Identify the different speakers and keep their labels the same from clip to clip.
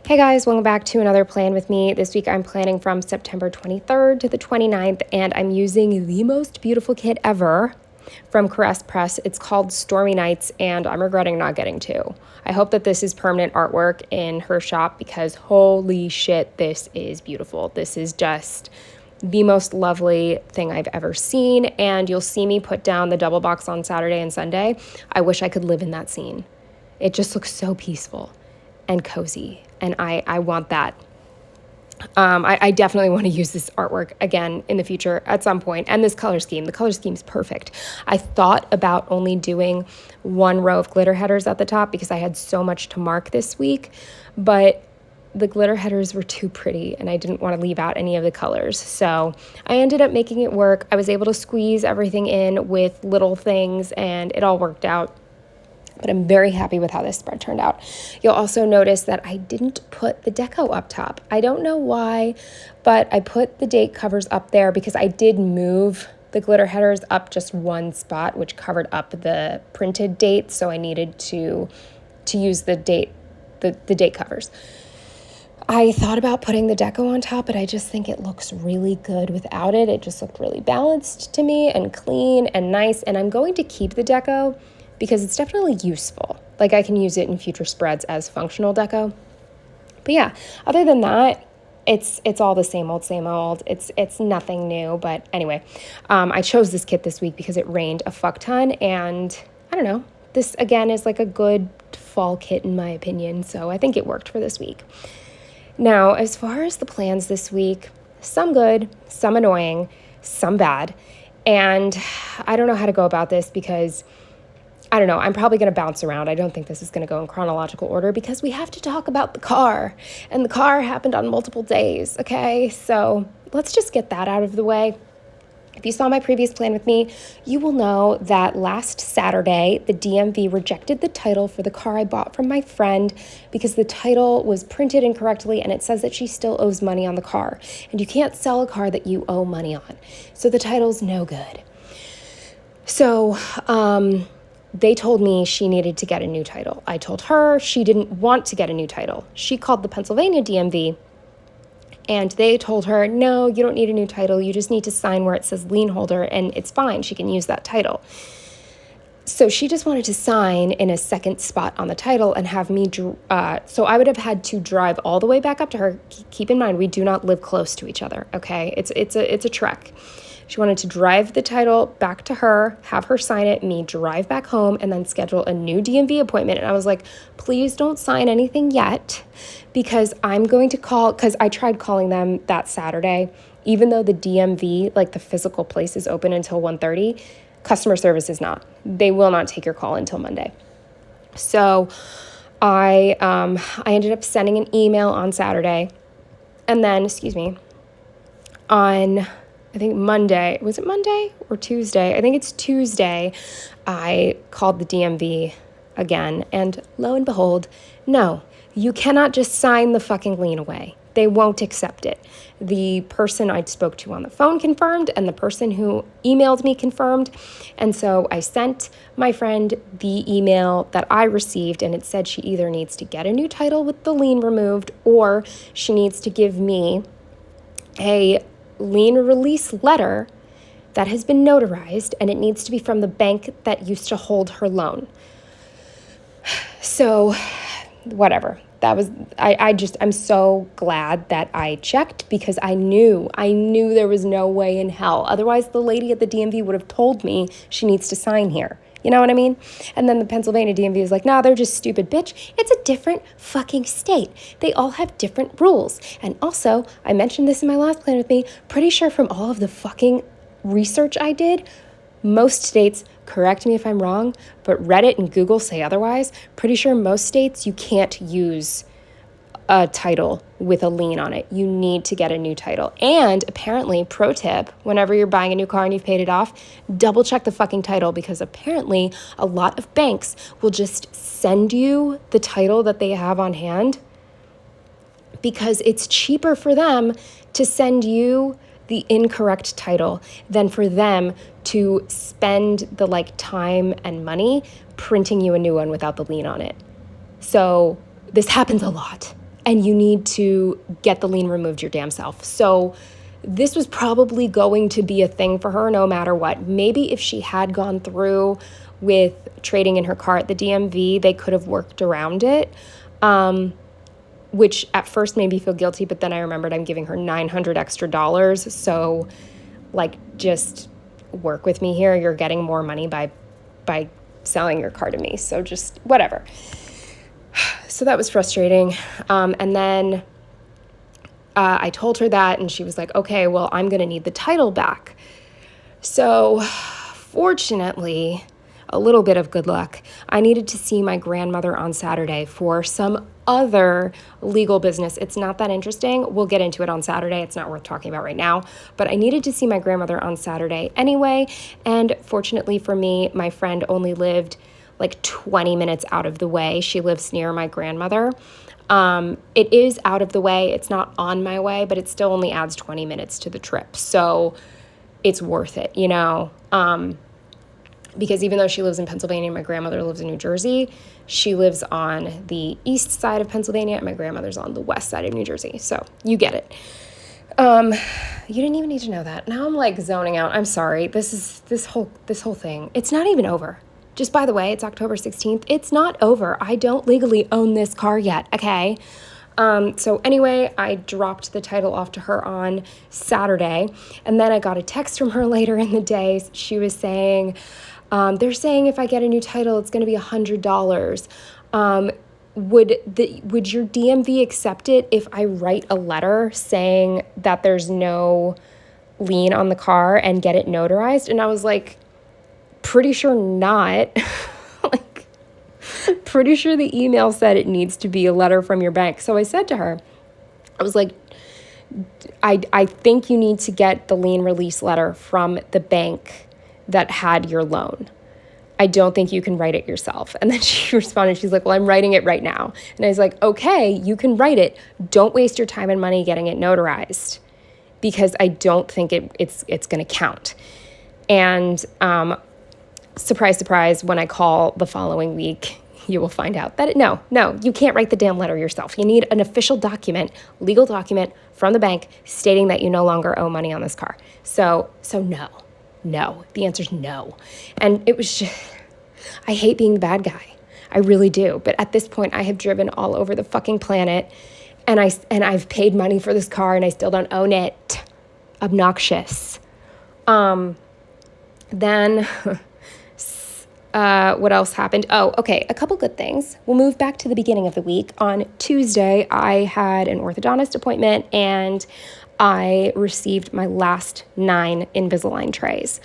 Speaker 1: Hey guys, welcome back to another plan with me. This week I'm planning from September 23rd to the 29th, and I'm using the most beautiful kit ever from Caress Press. It's called Stormy Nights, and I'm regretting not getting two. I hope that this is permanent artwork in her shop because holy shit, this is beautiful. This is just the most lovely thing I've ever seen, and you'll see me put down the double box on Saturday and Sunday. I wish I could live in that scene. It just looks so peaceful and cozy, and I want that. I definitely want to use this artwork again in the future at some point. And this color scheme, the color scheme's perfect. I thought about only doing one row of glitter headers at the top because I had so much to mark this week, but the glitter headers were too pretty and I didn't want to leave out any of the colors. So I ended up making it work. I was able to squeeze everything in with little things and it all worked out. But I'm very happy with how this spread turned out. You'll also notice that I didn't put the deco up top. I don't know why, but I put the date covers up there because I did move the glitter headers up just one spot, which covered up the printed date. So I needed to use the date covers. I thought about putting the deco on top, but I just think it looks really good without it. It just looked really balanced to me and clean and nice. And I'm going to keep the deco because it's definitely useful. Like I can use it in future spreads as functional deco. But yeah, other than that, it's all the same old. It's nothing new. But anyway, I chose this kit this week because it rained a fuck ton. And I don't know, this again is like a good fall kit in my opinion. So I think it worked for this week. Now, as far as the plans this week, some good, some annoying, some bad. And I don't know how to go about this because I don't know, I'm probably going to bounce around. I don't think this is going to go in chronological order because we have to talk about the car. And the car happened on multiple days, okay? So let's just get that out of the way. If you saw my previous plan with me, you will know that last Saturday, the DMV rejected the title for the car I bought from my friend because the title was printed incorrectly and it says that she still owes money on the car. And you can't sell a car that you owe money on. So the title's no good. So, they told me she needed to get a new title. I told her she didn't want to get a new title. She called the Pennsylvania DMV and they told her, no, you don't need a new title. You just need to sign where it says lien holder and it's fine. She can use that title. So she just wanted to sign in a second spot on the title and have me, so I would have had to drive all the way back up to her. Keep in mind, we do not live close to each other, okay? It's a trek. She wanted to drive the title back to her, have her sign it, me drive back home, and then schedule a new DMV appointment. And I was like, please don't sign anything yet because I'm going to call, because I tried calling them that Saturday, even though the DMV, like the physical place is open until 1:30, customer service is not. They will not take your call until Monday. So I ended up sending an email on Saturday and then, on I think Monday, was it Monday or Tuesday? I think it's Tuesday. I called the DMV again and lo and behold, no, you cannot just sign the fucking lien away. They won't accept it. The person I spoke to on the phone confirmed and the person who emailed me confirmed. And so I sent my friend the email that I received and it said she either needs to get a new title with the lien removed or she needs to give me a lien release letter that has been notarized and it needs to be from the bank that used to hold her loan. So whatever. I'm so glad that I checked because I knew there was no way in hell. Otherwise the lady at the DMV would have told me she needs to sign here. You know what I mean? And then the Pennsylvania DMV is like, nah, they're just stupid, bitch. It's a different fucking state. They all have different rules. And also, I mentioned this in my last plan with me, pretty sure from all of the fucking research I did, most states, correct me if I'm wrong, but Reddit and Google say otherwise, pretty sure most states you can't use a title with a lien on it. You need to get a new title. And apparently, pro tip, whenever you're buying a new car and you've paid it off, double check the fucking title because apparently a lot of banks will just send you the title that they have on hand because it's cheaper for them to send you the incorrect title than for them to spend the time and money printing you a new one without the lien on it. So this happens a lot. and you need to get the lien removed your damn self. So this was probably going to be a thing for her no matter what. Maybe if she had gone through with trading in her car at the DMV, they could have worked around it, which at first made me feel guilty, but then I remembered I'm giving her $900 extra. So, like, just work with me here. You're getting more money by selling your car to me. So just whatever. So that was frustrating. And then I told her that, and she was like, okay, well, I'm going to need the title back. So fortunately, a little bit of good luck, I needed to see my grandmother on Saturday for some other legal business. It's not that interesting. We'll get into it on Saturday. It's not worth talking about right now. But I needed to see my grandmother on Saturday anyway. And fortunately for me, my friend only lived like 20 minutes out of the way. She lives near my grandmother. It is out of the way. It's not on my way, but it still only adds 20 minutes to the trip. So it's worth it, you know? Because even though she lives in Pennsylvania and my grandmother lives in New Jersey, she lives on the east side of Pennsylvania and my grandmother's on the west side of New Jersey. So you get it. You didn't even need to know that. Now I'm like zoning out. I'm sorry. This whole thing. It's not even over. Just by the way, it's October 16th. It's not over. I don't legally own this car yet, okay? So anyway, I dropped the title off to her on Saturday, and then I got a text from her later in the day. She was saying, they're saying if I get a new title, it's going to be $100. Would your DMV accept it if I write a letter saying that there's no lien on the car and get it notarized? And I was like, pretty sure not. Like, pretty sure the email said it needs to be a letter from your bank. So I said to her, I was like, I think you need to get the lien release letter from the bank that had your loan. I don't think you can write it yourself. And then she responded, she's like, well, I'm writing it right now. And I was like, okay, you can write it. Don't waste your time and money getting it notarized, because I don't think it's going to count. And surprise, surprise, when I call the following week, you will find out that no, you can't write the damn letter yourself. You need an official document, legal document from the bank stating that you no longer owe money on this car. So no, the answer's no. And it was just, I hate being the bad guy. I really do. But at this point, I have driven all over the fucking planet, and I've paid money for this car, and I still don't own it. Obnoxious. Then what else happened? Oh, okay, a couple good things. We'll move back to the beginning of the week. On Tuesday, I had an orthodontist appointment, and I received my last 9 Invisalign trays.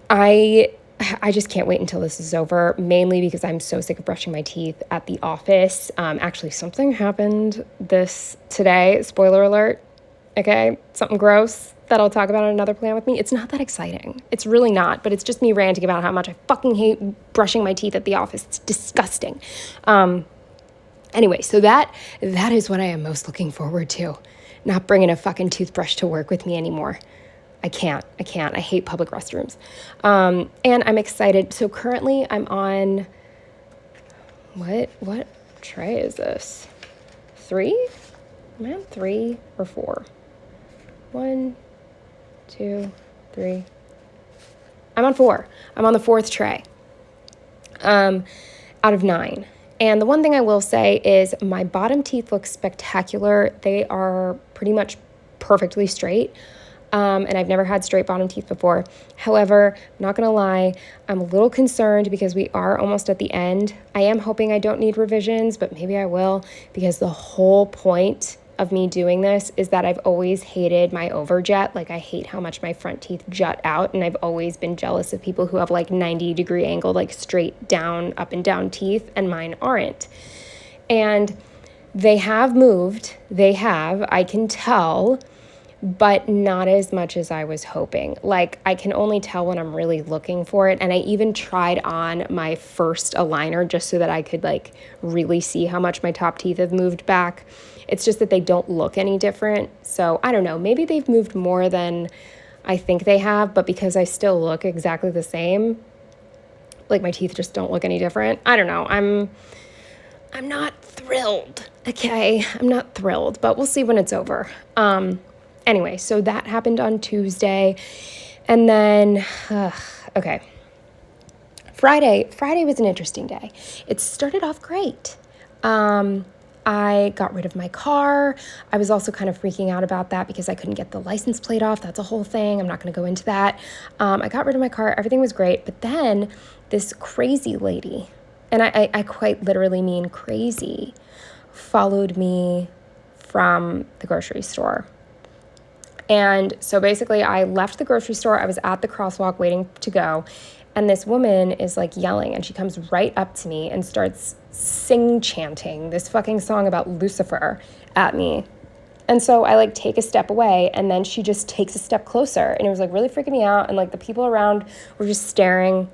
Speaker 1: I just can't wait until this is over, mainly because I'm so sick of brushing my teeth at the office. Actually, something happened today. Spoiler alert. Okay, something gross that I'll talk about on another plan with me. It's not that exciting. It's really not, but it's just me ranting about how much I fucking hate brushing my teeth at the office. It's disgusting. Anyway, so that is what I am most looking forward to. Not bringing a fucking toothbrush to work with me anymore. I can't. I hate public restrooms. And I'm excited. So currently I'm on, what tray is this? 3? Am I on 3 or 4? 1, 2, 3. I'm on 4. I'm on the 4th tray out of 9. And the one thing I will say is my bottom teeth look spectacular. They are pretty much perfectly straight. And I've never had straight bottom teeth before. However, I'm not going to lie, I'm a little concerned because we are almost at the end. I am hoping I don't need revisions, but maybe I will, because the whole point of me doing this is that I've always hated my overjet. Like, I hate how much my front teeth jut out, and I've always been jealous of people who have like 90-degree angle, like straight down, up and down teeth, and mine aren't. And they have moved. I can tell, but not as much as I was hoping. Like, I can only tell when I'm really looking for it. And I even tried on my first aligner just so that I could like really see how much my top teeth have moved back. It's just that they don't look any different. So I don't know, maybe they've moved more than I think they have, but because I still look exactly the same, like my teeth just don't look any different. I don't know. I'm not thrilled. Okay, I'm not thrilled, but we'll see when it's over. Anyway, so that happened on Tuesday. And then, okay. Friday was an interesting day. It started off great. I got rid of my car. I was also kind of freaking out about that because I couldn't get the license plate off. That's a whole thing. I'm not going to go into that. I got rid of my car. Everything was great. But then this crazy lady, and I quite literally mean crazy, followed me from the grocery store. And so basically I left the grocery store. I was at the crosswalk waiting to go. And this woman is like yelling, and she comes right up to me and starts chanting this fucking song about Lucifer at me. And so I like take a step away, and then she just takes a step closer, and it was like really freaking me out. And like the people around were just staring.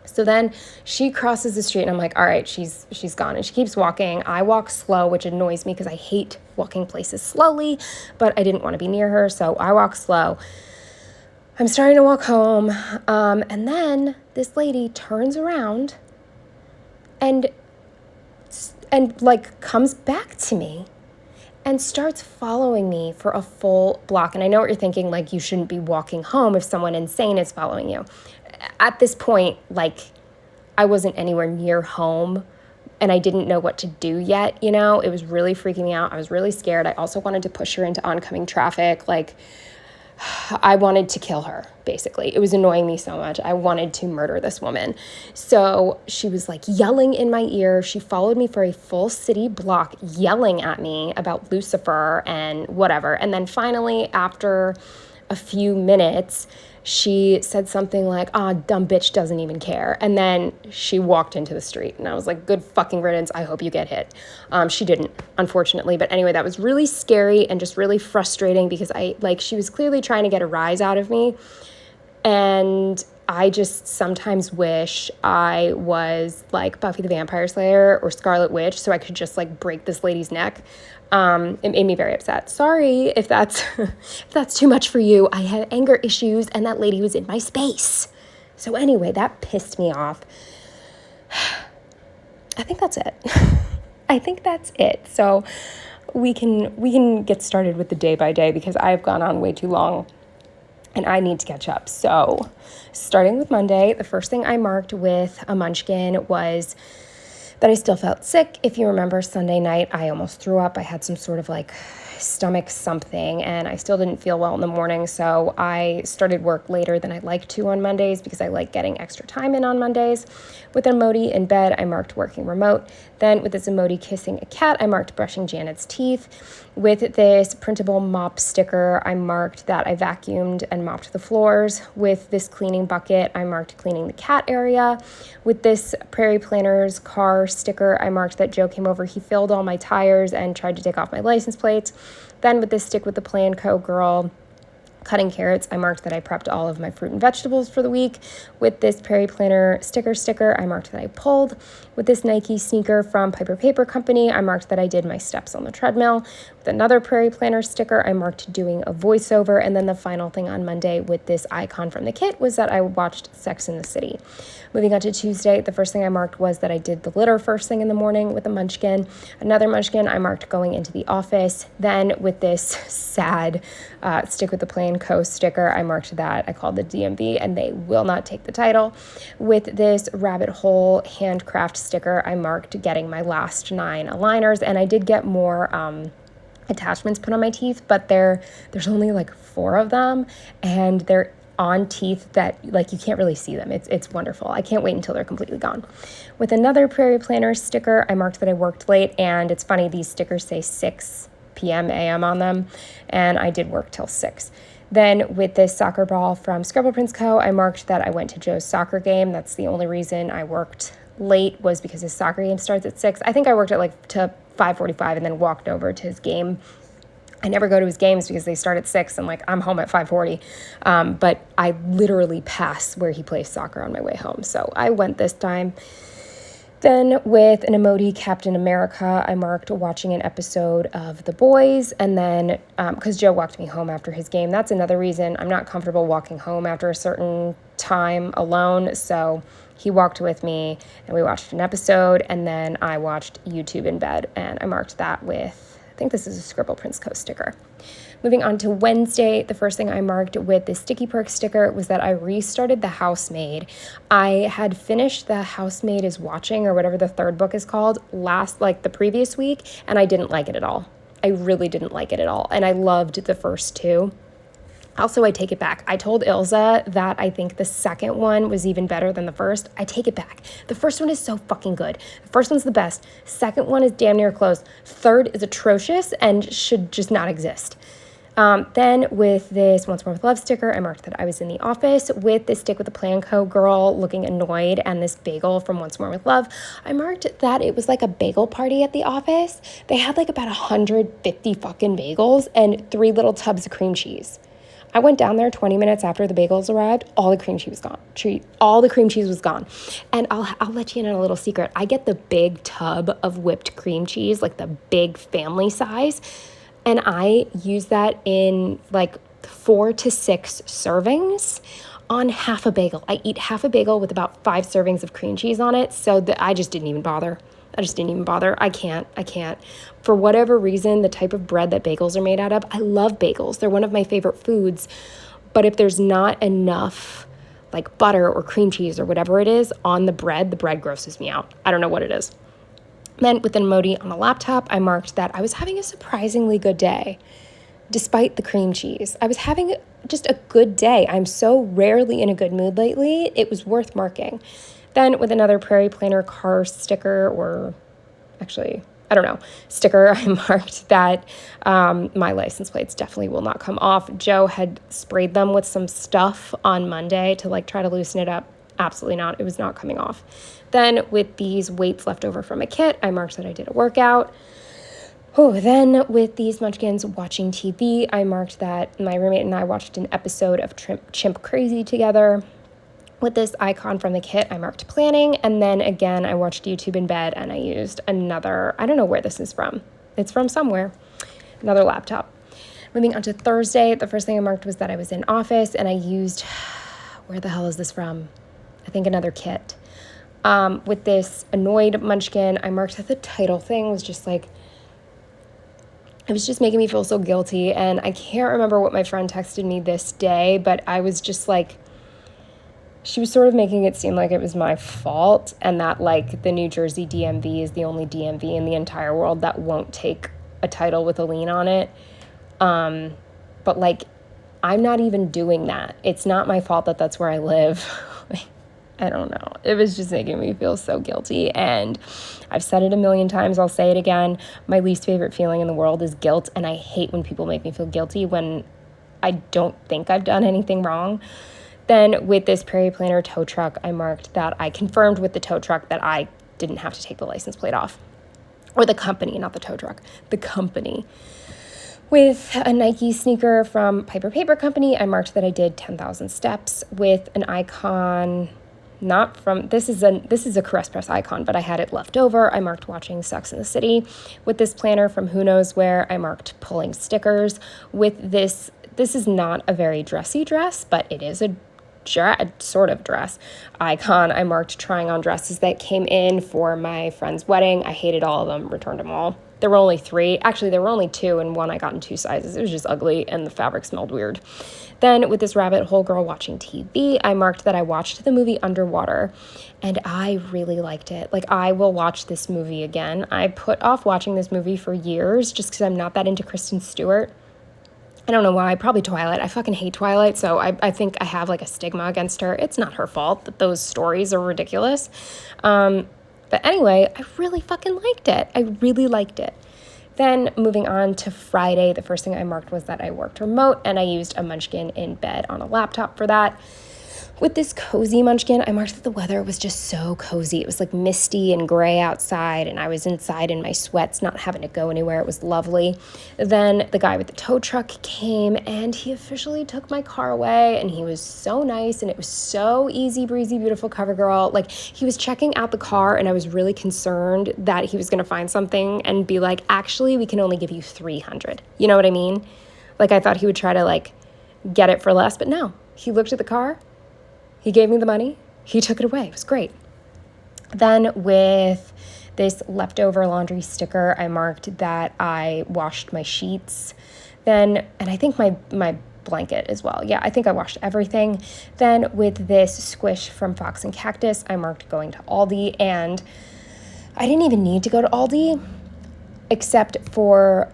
Speaker 1: So then she crosses the street, and I'm like, all right, she's gone. And she keeps walking. I walk slow, which annoys me because I hate walking places slowly, but I didn't want to be near her, so I walk slow. I'm starting to walk home, and then this lady turns around and like comes back to me and starts following me for a full block. And I know what you're thinking, like you shouldn't be walking home if someone insane is following you. At this point, like I wasn't anywhere near home and I didn't know what to do yet, you know? It was really freaking me out. I was really scared. I also wanted to push her into oncoming traffic, like I wanted to kill her, basically. It was annoying me so much. I wanted to murder this woman. So she was like yelling in my ear. She followed me for a full city block, yelling at me about Lucifer and whatever. And then finally, after a few minutes, she said something like, dumb bitch doesn't even care. And then she walked into the street. And I was like, good fucking riddance. I hope you get hit. She didn't, unfortunately. But anyway, that was really scary and just really frustrating because she was clearly trying to get a rise out of me. And I just sometimes wish I was like Buffy the Vampire Slayer or Scarlet Witch so I could just like break this lady's neck. It made me very upset. Sorry if that's if that's too much for you. I have anger issues and that lady was in my space. So anyway, that pissed me off. I think that's it. I think that's it. So we can get started with the day by day because I've gone on way too long and I need to catch up. So starting with Monday, the first thing I marked with a munchkin was that I still felt sick. If you remember Sunday night, I almost threw up. I had some sort of like stomach something and I still didn't feel well in the morning. So I started work later than I like to on Mondays because I like getting extra time in on Mondays. With an emoji in bed, I marked working remote. Then with this emoji kissing a cat, I marked brushing Janet's teeth. With this printable mop sticker, I marked that I vacuumed and mopped the floors. With this cleaning bucket, I marked cleaning the cat area. With this Prairie Planners car sticker, I marked that Joe came over, he filled all my tires and tried to take off my license plates. Then with this stick with the Plan Co. girl cutting carrots, I marked that I prepped all of my fruit and vegetables for the week. With this Prairie Planner sticker, I marked that I pulled. With this Nike sneaker from Piper Paper Company, I marked that I did my steps on the treadmill. With another Prairie Planner sticker, I marked doing a voiceover. And then the final thing on Monday with this icon from the kit was that I watched Sex and the City. Moving on to Tuesday, the first thing I marked was that I did the litter first thing in the morning with a munchkin. Another munchkin, I marked going into the office. Then with this sad stick with the Plan Co. sticker, I marked that I called the DMV and they will not take the title. With this rabbit hole handcraft sticker, I marked getting my last 9 aligners, and I did get more attachments put on my teeth, but there's only like 4 of them, and they're on teeth that like you can't really see them. It's wonderful. I can't wait until they're completely gone. With another Prairie Planner sticker, I marked that I worked late, and it's funny, these stickers say 6 p.m. a.m. on them, and I did work till 6. Then with this soccer ball from Scribble Prints Co., I marked that I went to Joe's soccer game. That's the only reason I worked late, was because his soccer game starts at 6. I think I worked at like to 5:45 and then walked over to his game. I never go to his games because they start at 6 and like I'm home at 5:40. But I literally pass where he plays soccer on my way home. So I went this time. Then with an emoji Captain America, I marked watching an episode of The Boys. And then because Joe walked me home after his game, that's another reason I'm not comfortable walking home after a certain time alone. So He walked with me and we watched an episode, and then I watched YouTube in bed, and I marked that with, I think this is a Scribble Prince Co. sticker. Moving on to Wednesday, the first thing I marked with the Sticky Perk sticker was that I restarted The Housemaid. I had finished The Housemaid is Watching, or whatever the third book is called, the previous week, and I didn't like it at all. I really didn't like it at all, and I loved the first two. Also, I take it back. I told Ilza that I think the second one was even better than the first. I take it back. The first one is so fucking good. The first one's the best. Second one is damn near close. Third is atrocious and should just not exist. Then with this Once More With Love sticker, I marked that I was in the office. With this Stick With The Plan Co. girl looking annoyed and this bagel from Once More With Love, I marked that it was like a bagel party at the office. They had like about 150 fucking bagels and 3 little tubs of cream cheese. I went down there 20 minutes after the bagels arrived. All the cream cheese was gone. All the cream cheese was gone. And I'll let you in on a little secret. I get the big tub of whipped cream cheese, like the big family size. And I use that in like 4 to 6 servings on half a bagel. I eat half a bagel with about 5 servings of cream cheese on it. So that I just didn't even bother. I can't. For whatever reason, the type of bread that bagels are made out of, I love bagels. They're one of my favorite foods. But if there's not enough like butter or cream cheese or whatever it is on the bread grosses me out. I don't know what it is. Then with an emoji on a laptop, I marked that I was having a surprisingly good day. Despite the cream cheese, I was having just a good day. I'm so rarely in a good mood lately. It was worth marking. Then with another Prairie Planner car sticker, or actually, I don't know, sticker, I marked that my license plates definitely will not come off. Joe had sprayed them with some stuff on Monday to like try to loosen it up. Absolutely not. It was not coming off. Then with these weights left over from a kit, I marked that I did a workout. Then with these munchkins watching TV, I marked that my roommate and I watched an episode of Chimp Crazy together. With this icon from the kit, I marked planning, and then again, I watched YouTube in bed, and I used another, I don't know where this is from. It's from somewhere, another laptop. Moving on to Thursday, the first thing I marked was that I was in office, and I used, where the hell is this from? I think another kit. With this annoyed munchkin, I marked that the title thing was just like, it was just making me feel so guilty, and I can't remember what my friend texted me this day, but I was just like, she was sort of making it seem like it was my fault, and that like the New Jersey DMV is the only DMV in the entire world that won't take a title with a lien on it. But like, I'm not even doing that. It's not my fault that that's where I live. I don't know. It was just making me feel so guilty. And I've said it a million times. I'll say it again. My least favorite feeling in the world is guilt. And I hate when people make me feel guilty when I don't think I've done anything wrong. Then with this Prairie Planner tow truck, I marked that I confirmed with the tow truck that I didn't have to take the license plate off. Or the company, not the tow truck. The company. With a Nike sneaker from Piper Paper Company, I marked that I did 10,000 steps. With an icon, not from, this is a Caress Press icon, but I had it left over. I marked watching Sex and the City. With this planner from Who Knows Where, I marked pulling stickers. With this is not a very dressy dress, but it is a sort of dress icon. I marked trying on dresses that came in for my friend's wedding. I hated all of them, returned them all. There were only 3. Actually, there were only 2, and one I got in 2 sizes. It was just ugly, and the fabric smelled weird. Then with this rabbit hole girl watching TV, I marked that I watched the movie Underwater, and I really liked it. Like, I will watch this movie again. I put off watching this movie for years just because I'm not that into Kristen Stewart. I don't know why, probably Twilight. I fucking hate Twilight, so I think I have like a stigma against her. It's not her fault that those stories are ridiculous. But anyway, I really fucking liked it. I really liked it. Then moving on to Friday, the first thing I marked was that I worked remote, and I used a munchkin in bed on a laptop for that. With this cozy munchkin, I marked that the weather was just so cozy. It was like misty and gray outside, and I was inside in my sweats, not having to go anywhere. It was lovely. Then the guy with the tow truck came, and he officially took my car away, and he was so nice, and it was so easy breezy, beautiful cover girl. Like, he was checking out the car, and I was really concerned that he was going to find something and be like, actually, we can only give you $300. You know what I mean? Like, I thought he would try to like get it for less, but no. He looked at the car. He gave me the money, he took it away. It was great. Then with this leftover laundry sticker, I marked that I washed my sheets. Then, and I think my blanket as well. Yeah, I think I washed everything. Then with this squish from Fox and Cactus, I marked going to Aldi, and I didn't even need to go to Aldi except for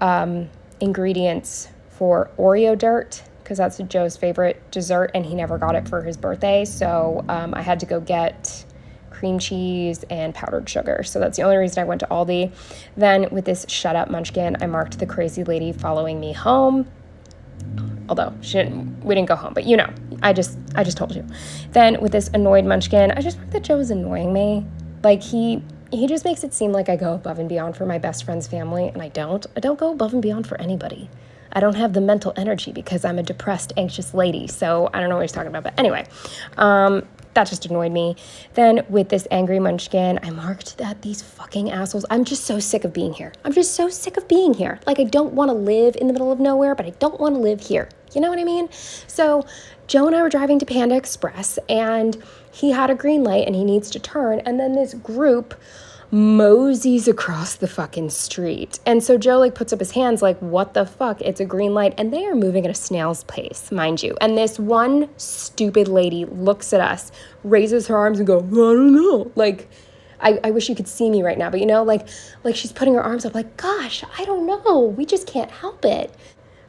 Speaker 1: ingredients for Oreo dirt, because that's Joe's favorite dessert and he never got it for his birthday. So I had to go get cream cheese and powdered sugar. So that's the only reason I went to Aldi. Then with this Shut Up Munchkin, I marked the crazy lady following me home. Although we didn't go home, but I just told you. Then with this Annoyed Munchkin, I just marked that Joe was annoying me. Like he just makes it seem like I go above and beyond for my best friend's family, and I don't. I don't go above and beyond for anybody. I don't have the mental energy because I'm a depressed, anxious lady. So I don't know what he's talking about. But anyway, that just annoyed me. Then with this Angry Munchkin, I marked that these fucking assholes. I'm just so sick of being here. I'm just so sick of being here. Like, I don't want to live in the middle of nowhere, but I don't want to live here. You know what I mean? So Joe and I were driving to Panda Express, and he had a green light and he needs to turn. And then this group moseys across the fucking street. And so Joe puts up his hands like, what the fuck? It's a green light. And they are moving at a snail's pace, mind you. And this one stupid lady looks at us, raises her arms and goes, I don't know. I wish you could see me right now, but like she's putting her arms up like, gosh, I don't know. We just can't help it.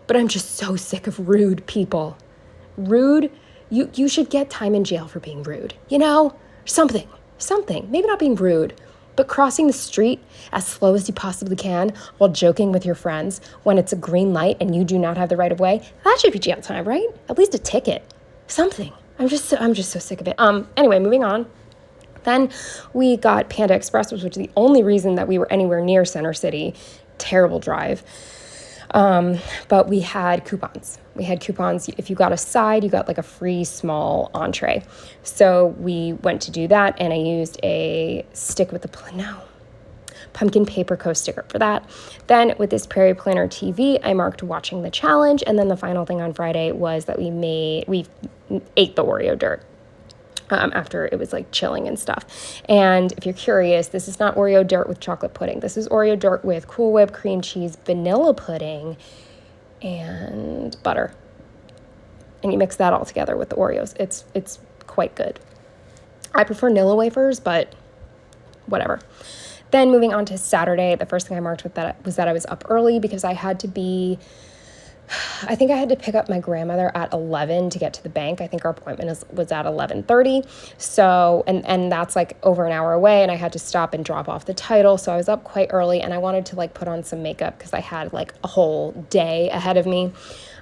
Speaker 1: But I'm just so sick of rude people. Rude, you should get time in jail for being rude. Something. Maybe not being rude, but crossing the street as slow as you possibly can while joking with your friends when it's a green light and you do not have the right of way, that should be jail time, right? At least a ticket. Something. I'm just so sick of it. Anyway, moving on. Then we got Panda Express, which was the only reason that we were anywhere near Center City. Terrible drive. But we had coupons. If you got a side, you got a free small entree. So we went to do that, and I used a pumpkin paper coast sticker for that. Then with this Prairie Planner TV, I marked watching the challenge. And then the final thing on Friday was that we ate the Oreo dirt. After it was chilling and stuff. And if you're curious, this is not Oreo dirt with chocolate pudding. This is Oreo dirt with Cool Whip, cream cheese, vanilla pudding, and butter. And you mix that all together with the Oreos. It's quite good. I prefer Nilla wafers, but whatever. Then moving on to Saturday, the first thing I marked with that was that I was up early because I had to pick up my grandmother at 11 to get to the bank. I think our appointment was at 11:30. So, and that's over an hour away, and I had to stop and drop off the title. So I was up quite early, and I wanted to put on some makeup because I had a whole day ahead of me.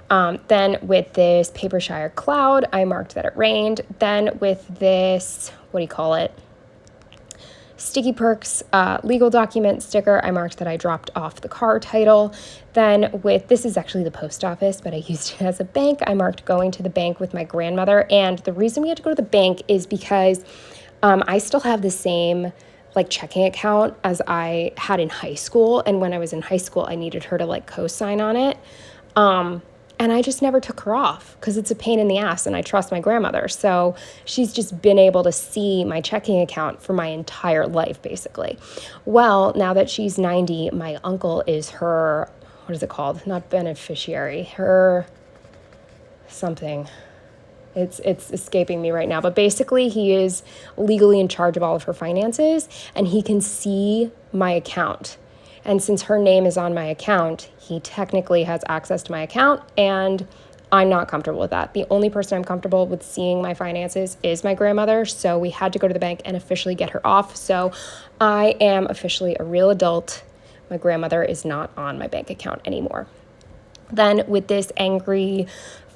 Speaker 1: Then with this Papershire Cloud, I marked that it rained. Then with this, Sticky Perks legal document sticker, I marked that I dropped off the car title. Then this is actually the post office, but I used it as a bank. I marked going to the bank with my grandmother. And the reason we had to go to the bank is because I still have the same checking account as I had in high school. And when I was in high school, I needed her to co-sign on it. And I just never took her off because it's a pain in the ass and I trust my grandmother. So she's just been able to see my checking account for my entire life, basically. Well, now that she's 90, my uncle is her, what is it called? Not beneficiary, her something. It's escaping me right now. But basically, he is legally in charge of all of her finances and he can see my account. And since her name is on my account, he technically has access to my account, and I'm not comfortable with that. The only person I'm comfortable with seeing my finances is my grandmother, so we had to go to the bank and officially get her off. So I am officially a real adult. My grandmother is not on my bank account anymore. Then with this Angry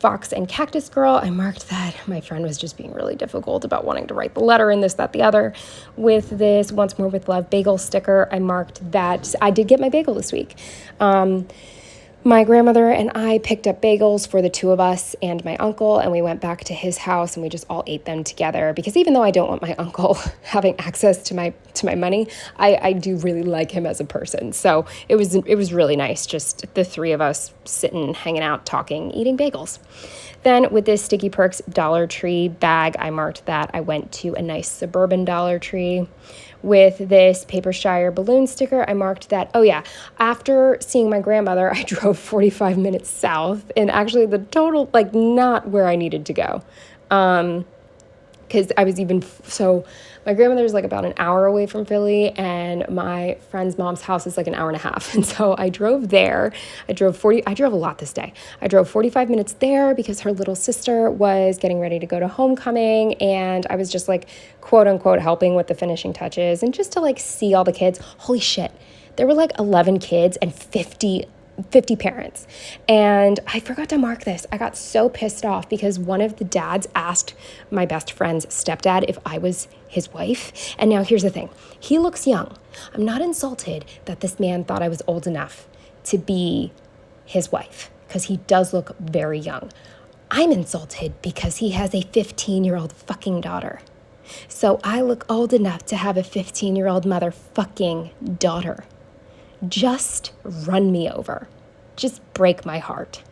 Speaker 1: Fox and Cactus Girl, I marked that my friend was just being really difficult about wanting to write the letter and this, that, the other. With this Once More with Love bagel sticker, I marked that I did get my bagel this week. My grandmother and I picked up bagels for the two of us and my uncle, and we went back to his house and we just all ate them together because even though I don't want my uncle having access to my money, I do really like him as a person. So it was really nice, just the three of us sitting, hanging out, talking, eating bagels. Then with this Sticky Perks Dollar Tree bag, I marked that I went to a nice suburban Dollar Tree. With this Paper Shire balloon sticker, I marked that, oh yeah, after seeing my grandmother, I drove 45 minutes south, and actually the total, like, not where I needed to go. Because I was so my grandmother's like about an hour away from Philly, and my friend's mom's house is like an hour and a half. And so I drove there. I drove a lot this day. I drove 45 minutes there because her little sister was getting ready to go to homecoming, and I was just like, quote unquote, helping with the finishing touches and just to like see all the kids. Holy shit. There were like 11 kids and 50 parents. And I forgot to mark this. I got so pissed off because one of the dads asked my best friend's stepdad if I was his wife. And now here's the thing. He looks young. I'm not insulted that this man thought I was old enough to be his wife, because he does look very young. I'm insulted because he has a 15-year-old fucking daughter. So I look old enough to have a 15-year-old motherfucking daughter. Just run me over. Just break my heart.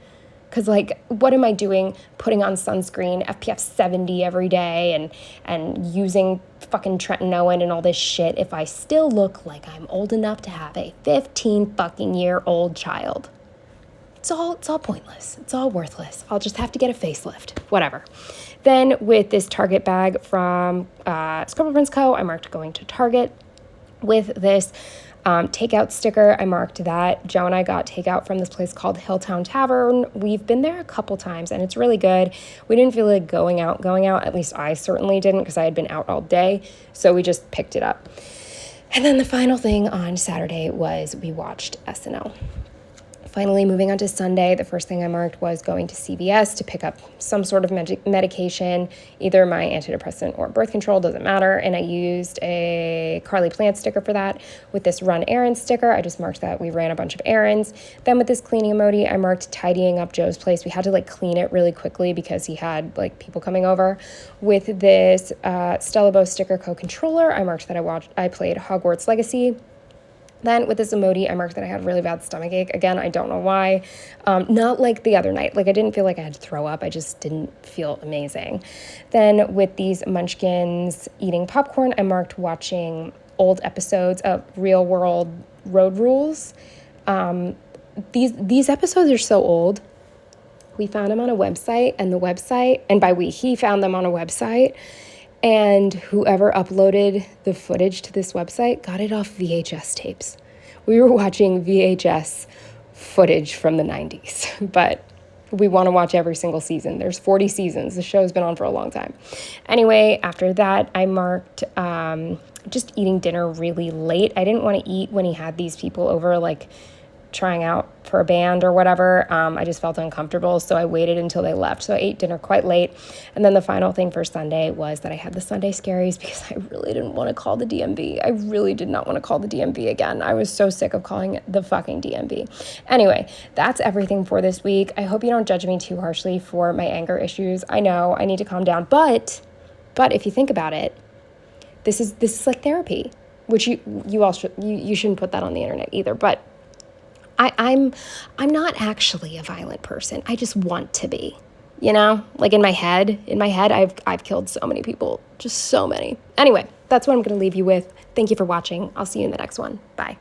Speaker 1: Because, like, what am I doing putting on sunscreen, SPF 70 every day, and using fucking tretinoin and all this shit if I still look like I'm old enough to have a 15-fucking-year-old child? It's all pointless. It's all worthless. I'll just have to get a facelift. Whatever. Then with this Target bag from Scribble Prints Co., I marked going to Target. With this takeout sticker, I marked that. Joe and I got takeout from this place called Hilltown Tavern. We've been there a couple times, and it's really good. We didn't feel like going out. At least I certainly didn't, because I had been out all day, so we just picked it up. And then the final thing on Saturday was we watched SNL. Finally, moving on to Sunday, the first thing I marked was going to CVS to pick up some sort of medication, either my antidepressant or birth control, doesn't matter. And I used a Carly Plant sticker for that. With this run errands sticker, I just marked that we ran a bunch of errands. Then with this cleaning emoji, I marked tidying up Joe's place. We had to like clean it really quickly because he had like people coming over. With this Stella Bow sticker co-controller, I marked that I played Hogwarts Legacy. Then with this emoji, I marked that I had really bad stomachache. Again, I don't know why. Not like the other night. Like, I didn't feel like I had to throw up. I just didn't feel amazing. Then with these munchkins eating popcorn, I marked watching old episodes of Real World Road Rules. These episodes are so old. We found them on a website, and by we, he found them on a website. And whoever uploaded the footage to this website got it off VHS tapes. We were watching VHS footage from the 90s, but we want to watch every single season. There's 40 seasons. The show's been on for a long time. Anyway, after that, I marked just eating dinner really late. I didn't want to eat when he had these people over, like, trying out for a band or whatever. I just felt uncomfortable, so I waited until they left. So I ate dinner quite late. And then the final thing for Sunday was that I had the Sunday scaries because I really didn't want to call the DMV. I really did not want to call the DMV again. I was so sick of calling the fucking DMV. Anyway, that's everything for this week. I hope you don't judge me too harshly for my anger issues. I know I need to calm down, but if you think about it, this is like therapy, which you shouldn't put that on the internet either. But I'm not actually a violent person. I just want to be, you know, like in my head, I've killed so many people, just so many. Anyway, that's what I'm going to leave you with. Thank you for watching. I'll see you in the next one. Bye.